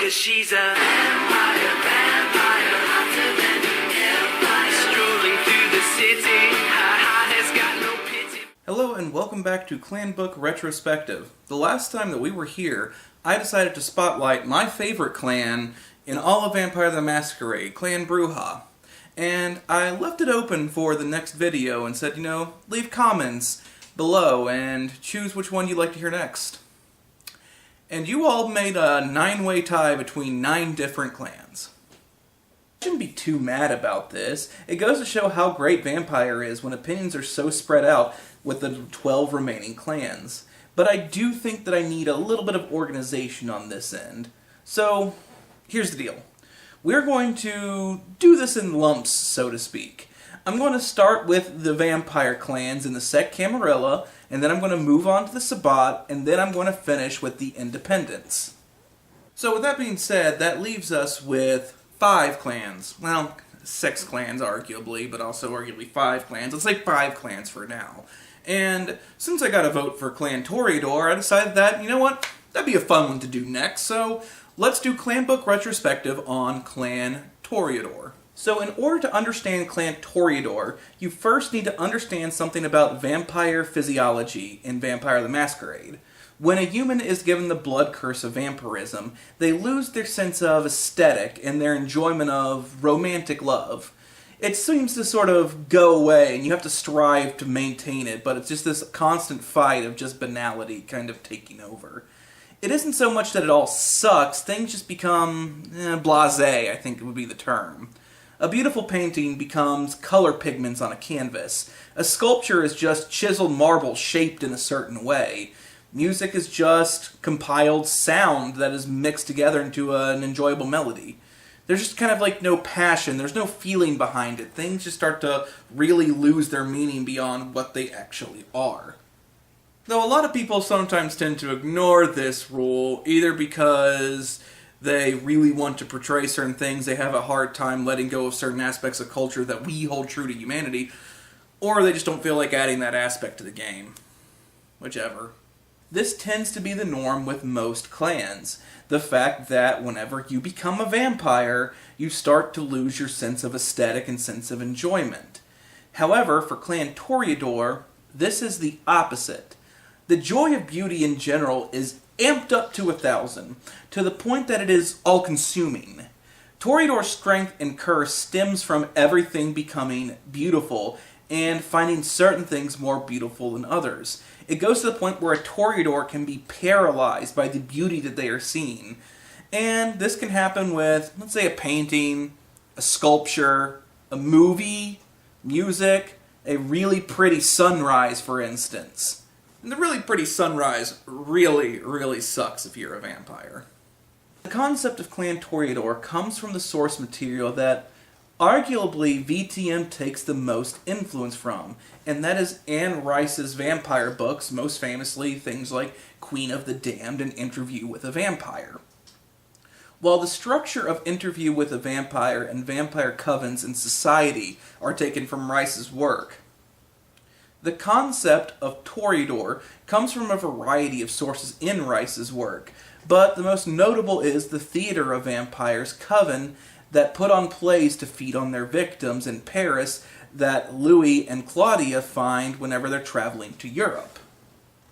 'cause she's a vampire, hotter than hellfire. Strolling through the city, her heart has got no pity. Hello and welcome back to Clanbook Retrospective. The last time that we were here, I decided to spotlight my favorite clan in all of Vampire the Masquerade, Clan Brujah. And I left it open for the next video and said, leave comments below and choose which one you'd like to hear next. And you all made a 9-way tie between 9 different clans. I shouldn't be too mad about this. It goes to show how great Vampire is when opinions are so spread out with the 12 remaining clans. But I do think that I need a little bit of organization on this end. So, here's the deal. We're going to do this in lumps, so to speak. I'm going to start with the Vampire clans in the Sect Camarilla, and then I'm going to move on to the Sabbat, and then I'm going to finish with the Independents. So with that being said, that leaves us with 5 clans. Well, 6 clans arguably, but also arguably 5 clans. Let's say 5 clans for now. And since I got a vote for Clan Toreador, I decided that, that'd be a fun one to do next, so let's do Clanbook Retrospective on Clan Toreador. So in order to understand Clan Toreador, you first need to understand something about vampire physiology in Vampire the Masquerade. When a human is given the blood curse of vampirism, they lose their sense of aesthetic and their enjoyment of romantic love. It seems to sort of go away, and you have to strive to maintain it, but it's just this constant fight of just banality kind of taking over. It isn't so much that it all sucks, things just become blasé, I think would be the term. A beautiful painting becomes color pigments on a canvas. A sculpture is just chiseled marble shaped in a certain way. Music is just compiled sound that is mixed together into an enjoyable melody. There's just kind of like no passion, there's no feeling behind it. Things just start to really lose their meaning beyond what they actually are. Though a lot of people sometimes tend to ignore this rule, either because they really want to portray certain things, they have a hard time letting go of certain aspects of culture that we hold true to humanity, or they just don't feel like adding that aspect to the game. Whichever. This tends to be the norm with most clans. The fact that whenever you become a vampire, you start to lose your sense of aesthetic and sense of enjoyment. However, for Clan Toreador, this is the opposite. The joy of beauty in general is amped up to 1,000, to the point that it is all-consuming. Toreador's strength and curse stems from everything becoming beautiful, and finding certain things more beautiful than others. It goes to the point where a Toreador can be paralyzed by the beauty that they are seeing. And this can happen with, let's say, a painting, a sculpture, a movie, music, a really pretty sunrise, for instance. And the really pretty sunrise really, really sucks if you're a vampire. The concept of Clan Toreador comes from the source material that arguably VTM takes the most influence from, and that is Anne Rice's vampire books, most famously things like Queen of the Damned and Interview with a Vampire. While the structure of Interview with a Vampire and Vampire Covens in Society are taken from Rice's work, the concept of Toreador comes from a variety of sources in Rice's work, but the most notable is the Theatre of Vampires Coven that put on plays to feed on their victims in Paris that Louis and Claudia find whenever they're traveling to Europe.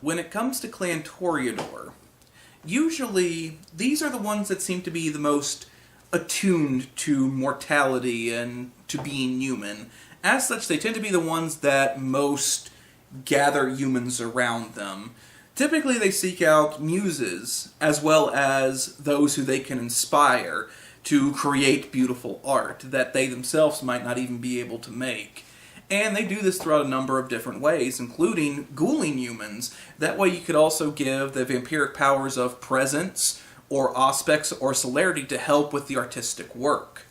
When it comes to Clan Toreador, usually these are the ones that seem to be the most attuned to mortality and to being human. As such, they tend to be the ones that most gather humans around them. Typically, they seek out muses, as well as those who they can inspire to create beautiful art that they themselves might not even be able to make. And they do this throughout a number of different ways, including ghouling humans. That way you could also give the vampiric powers of presence, or auspex, or celerity to help with the artistic work.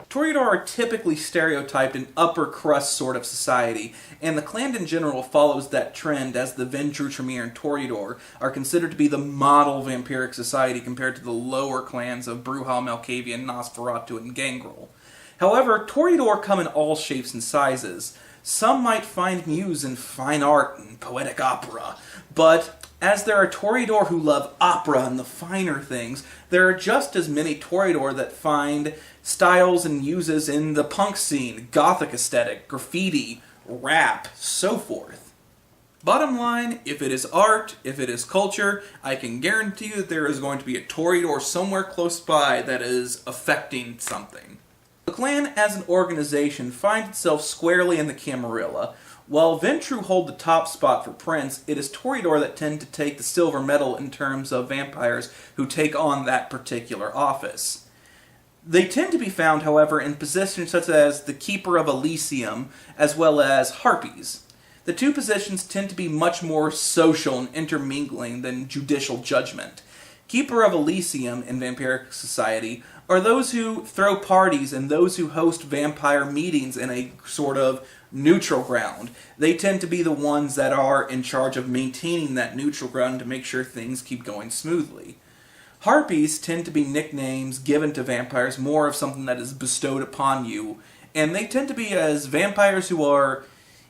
Toreador are typically stereotyped an upper crust sort of society, and the clan in general follows that trend, as the Ventrue, Tremere, and Toreador are considered to be the model vampiric society compared to the lower clans of Brujah, Malkavian, Nosferatu, and Gangrel. However, Toreador come in all shapes and sizes. Some might find muse in fine art and poetic opera, but As there are Toreador who love opera and the finer things, there are just as many Toreador that find styles and uses in the punk scene, gothic aesthetic, graffiti, rap, so forth. Bottom line, if it is art, if it is culture, I can guarantee you that there is going to be a Toreador somewhere close by that is affecting something. The clan as an organization finds itself squarely in the Camarilla. While Ventrue hold the top spot for Prince, it is Toreador that tend to take the silver medal in terms of vampires who take on that particular office. They tend to be found, however, in positions such as the Keeper of Elysium, as well as Harpies. The two positions tend to be much more social and intermingling than judicial judgment. Keeper of Elysium in vampiric society are those who throw parties and those who host vampire meetings in a sort of neutral ground. They tend to be the ones that are in charge of maintaining that neutral ground to make sure things keep going smoothly. Harpies tend to be nicknames given to vampires, more of something that is bestowed upon you, and they tend to be as vampires who are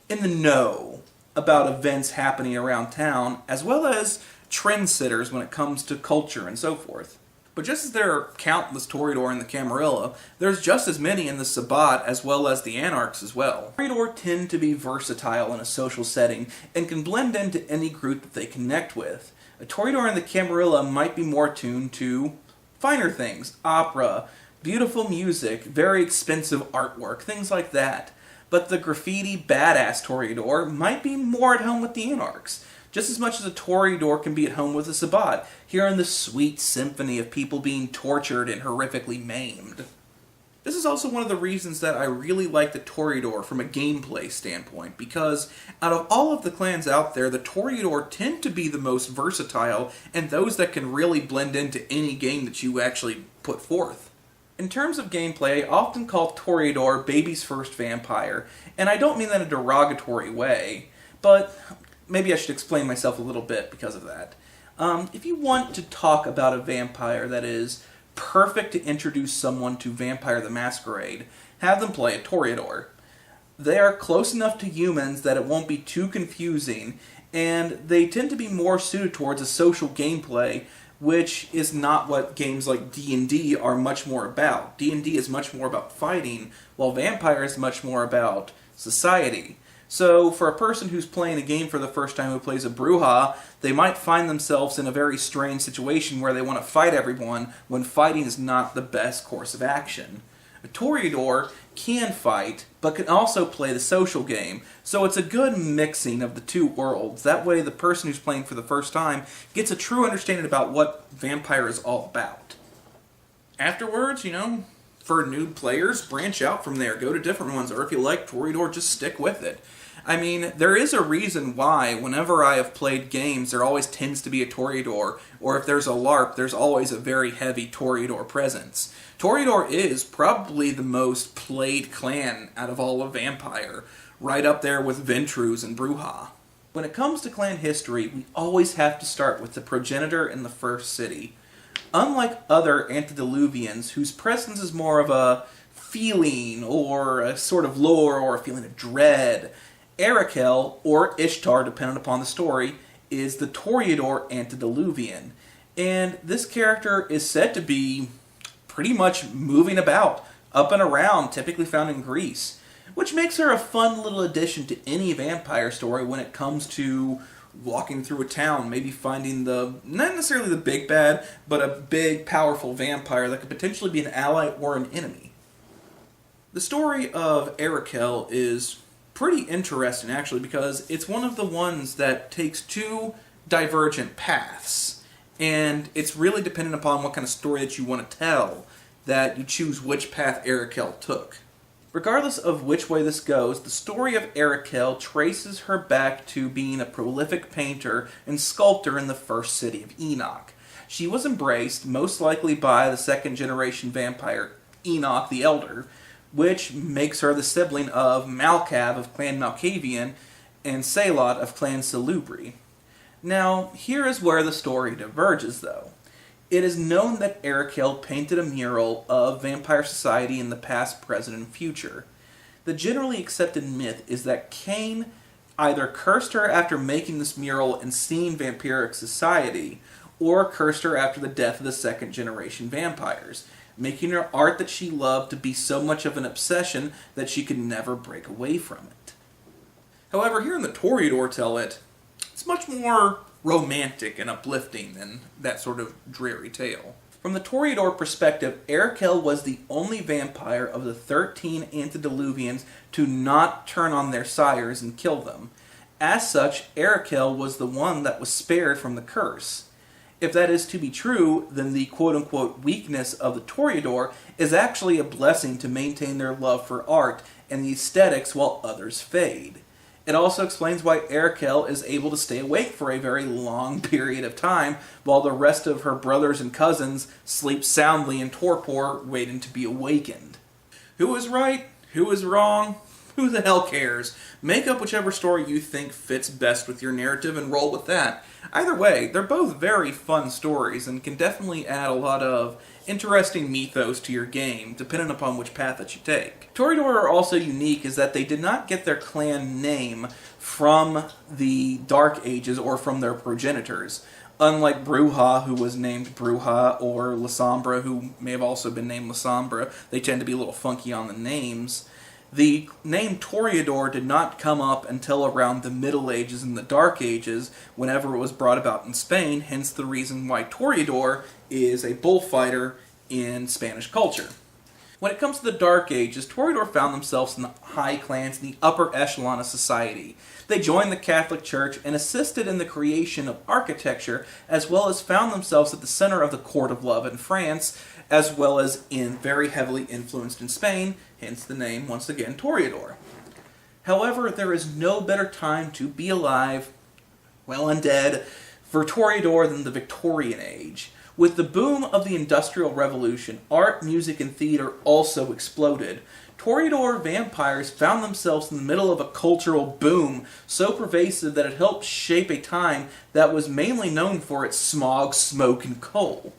in the know about events happening around town, as well as trendsetters when it comes to culture and so forth. But just as there are countless Toreador in the Camarilla, there's just as many in the Sabbat as well as the Anarchs as well. Toreador tend to be versatile in a social setting and can blend into any group that they connect with. A Toreador in the Camarilla might be more tuned to finer things, opera, beautiful music, very expensive artwork, things like that. But the graffiti badass Toreador might be more at home with the Anarchs, just as much as a Toreador can be at home with a Sabbat, hearing the sweet symphony of people being tortured and horrifically maimed. This is also one of the reasons that I really like the Toreador from a gameplay standpoint, because out of all of the clans out there, the Toreador tend to be the most versatile and those that can really blend into any game that you actually put forth. In terms of gameplay, I often call Toreador baby's first vampire, and I don't mean that in a derogatory way, but maybe I should explain myself a little bit because of that. If you want to talk about a vampire that is perfect to introduce someone to Vampire the Masquerade, have them play a Toreador. They are close enough to humans that it won't be too confusing, and they tend to be more suited towards a social gameplay, which is not what games like D&D are much more about. D&D is much more about fighting, while Vampire is much more about society. So, for a person who's playing a game for the first time who plays a Bruja, they might find themselves in a very strange situation where they want to fight everyone when fighting is not the best course of action. A Toreador can fight, but can also play the social game, so it's a good mixing of the two worlds. That way the person who's playing for the first time gets a true understanding about what Vampire is all about. Afterwards, for new players, branch out from there, go to different ones, or if you like Toreador, just stick with it. I mean, there is a reason why whenever I have played games, there always tends to be a Toreador, or if there's a LARP, there's always a very heavy Toreador presence. Toreador is probably the most played clan out of all of Vampire, right up there with Ventrues and Bruja. When it comes to clan history, we always have to start with the progenitor in the first city. Unlike other antediluvians, whose presence is more of a feeling, or a sort of lore, or a feeling of dread, Arakel, or Ishtar, depending upon the story, is the Toreador antediluvian. And this character is said to be pretty much moving about, up and around, typically found in Greece, which makes her a fun little addition to any vampire story when it comes to walking through a town, maybe finding not necessarily the big bad, but a big, powerful vampire that could potentially be an ally or an enemy. The story of Arakel is pretty interesting, actually, because it's one of the ones that takes two divergent paths, and it's really dependent upon what kind of story that you want to tell that you choose which path Arakel took. Regardless of which way this goes, the story of Arakel traces her back to being a prolific painter and sculptor in the first city of Enoch. She was embraced, most likely by the second-generation vampire Enoch the Elder, which makes her the sibling of Malkav of Clan Malkavian and Salot of Clan Salubri. Now, here is where the story diverges, though. It is known that Arakel painted a mural of vampire society in the past, present, and future. The generally accepted myth is that Cain either cursed her after making this mural and seeing vampiric society, or cursed her after the death of the second generation vampires, making her art that she loved to be so much of an obsession that she could never break away from it. However, here in the Toreador tell it's much more romantic and uplifting than that sort of dreary tale. From the Toreador perspective, Arakel was the only vampire of the 13 antediluvians to not turn on their sires and kill them. As such, Arakel was the one that was spared from the curse. If that is to be true, then the quote-unquote weakness of the Toreador is actually a blessing to maintain their love for art and the aesthetics while others fade. It also explains why Arakel is able to stay awake for a very long period of time, while the rest of her brothers and cousins sleep soundly in torpor, waiting to be awakened. Who is right? Who is wrong? Who the hell cares? Make up whichever story you think fits best with your narrative and roll with that. Either way, they're both very fun stories and can definitely add a lot of interesting mythos to your game, depending upon which path that you take. Toreador are also unique is that they did not get their clan name from the Dark Ages or from their progenitors. Unlike Bruja, who was named Bruja, or Lasombra, who may have also been named Lasombra, they tend to be a little funky on the names. The name Toreador did not come up until around the Middle Ages and the Dark Ages, whenever it was brought about in Spain, hence the reason why Toreador is a bullfighter in Spanish culture. When it comes to the Dark Ages, Toreador found themselves in the high clans in the upper echelon of society. They joined the Catholic Church and assisted in the creation of architecture, as well as found themselves at the center of the Court of Love in France, as well as in very heavily influenced in Spain, hence the name, once again, Toreador. However, there is no better time to be alive, well and dead, for Toreador than the Victorian Age. With the boom of the Industrial Revolution, art, music, and theater also exploded. Toreador vampires found themselves in the middle of a cultural boom so pervasive that it helped shape a time that was mainly known for its smog, smoke, and coal.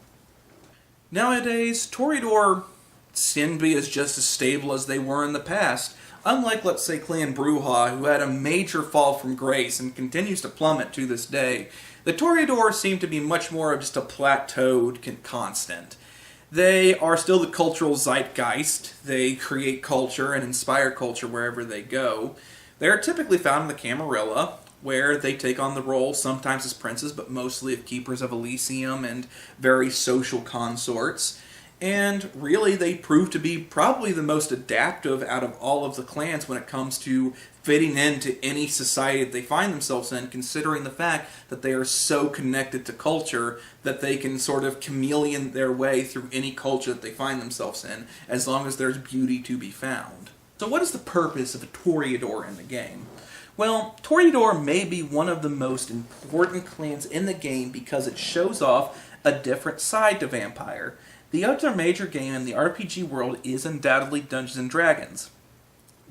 Nowadays, Toreador seem to be just as stable as they were in the past. Unlike, let's say, Clan Bruja, who had a major fall from grace and continues to plummet to this day, the Toreador seem to be much more of just a plateaued constant. They are still the cultural zeitgeist. They create culture and inspire culture wherever they go. They are typically found in the Camarilla, where they take on the role sometimes as princes, but mostly of keepers of Elysium and very social consorts. And really, they prove to be probably the most adaptive out of all of the clans when it comes to fitting into any society that they find themselves in, considering the fact that they are so connected to culture that they can sort of chameleon their way through any culture that they find themselves in, as long as there's beauty to be found. So what is the purpose of a Toreador in the game? Well, Toreador may be one of the most important clans in the game because it shows off a different side to Vampire. The other major game in the RPG world is undoubtedly Dungeons & Dragons.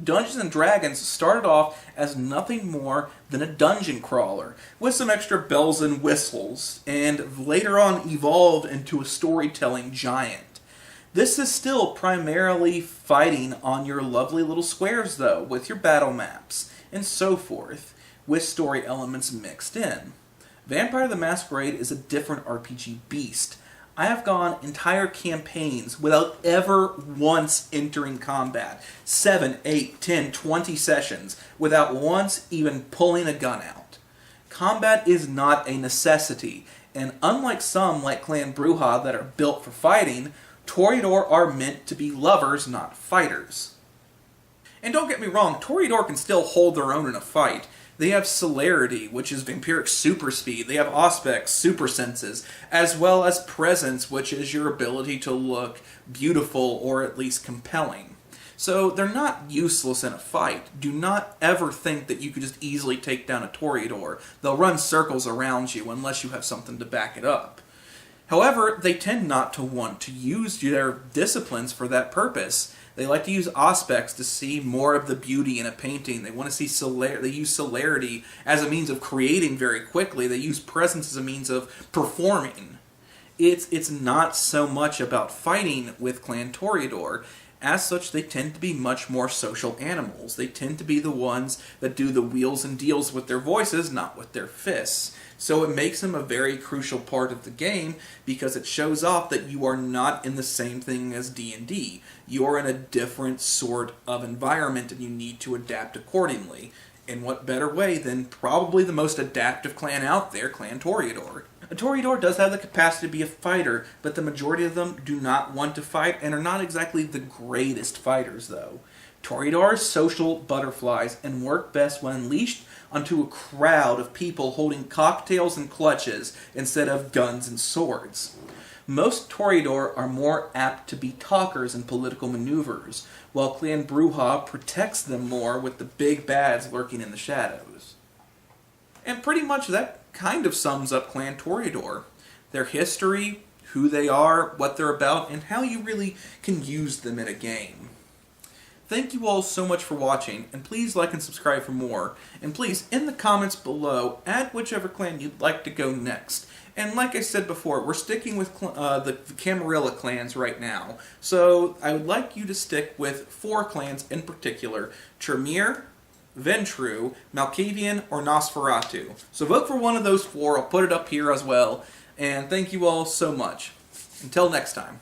Dungeons & Dragons started off as nothing more than a dungeon crawler, with some extra bells and whistles, and later on evolved into a storytelling giant. This is still primarily fighting on your lovely little squares, though, with your battle maps, and so forth, with story elements mixed in. Vampire the Masquerade is a different RPG beast. I have gone entire campaigns without ever once entering combat. 7, 8, 10, 20 sessions without once even pulling a gun out. Combat is not a necessity, and unlike some like Clan Bruja that are built for fighting, Toreador are meant to be lovers, not fighters. And don't get me wrong, Toreador can still hold their own in a fight. They have celerity, which is vampiric super speed. They have auspex, super senses, as well as presence, which is your ability to look beautiful or at least compelling. So they're not useless in a fight. Do not ever think that you could just easily take down a Toreador. They'll run circles around you unless you have something to back it up. However, they tend not to want to use their disciplines for that purpose. They like to use auspex to see more of the beauty in a painting. They want to see they use celerity as a means of creating very quickly. They use presence as a means of performing. It's not so much about fighting with Clan Toreador As such, they tend to be much more social animals. They tend to be the ones that do the wheels and deals with their voices, not with their fists. So it makes them a very crucial part of the game because it shows off that you are not in the same thing as D&D. You are in a different sort of environment and you need to adapt accordingly. In what better way than probably the most adaptive clan out there, Clan Toreador. A Toreador does have the capacity to be a fighter, but the majority of them do not want to fight and are not exactly the greatest fighters, though. Toreador are social butterflies and work best when unleashed onto a crowd of people holding cocktails and clutches instead of guns and swords. Most Toreador are more apt to be talkers and political maneuvers, while Clan Bruja protects them more with the big bads lurking in the shadows. And pretty much that kind of sums up Clan Toreador. Their history, who they are, what they're about, and how you really can use them in a game. Thank you all so much for watching, and please like and subscribe for more. And please, in the comments below, add whichever clan you'd like to go next. And like I said before, we're sticking with the Camarilla clans right now. So I would like you to stick with 4 clans in particular: Tremere, Ventru, Malkavian, or Nosferatu. So vote for one of those 4. I'll put it up here as well. And thank you all so much. Until next time.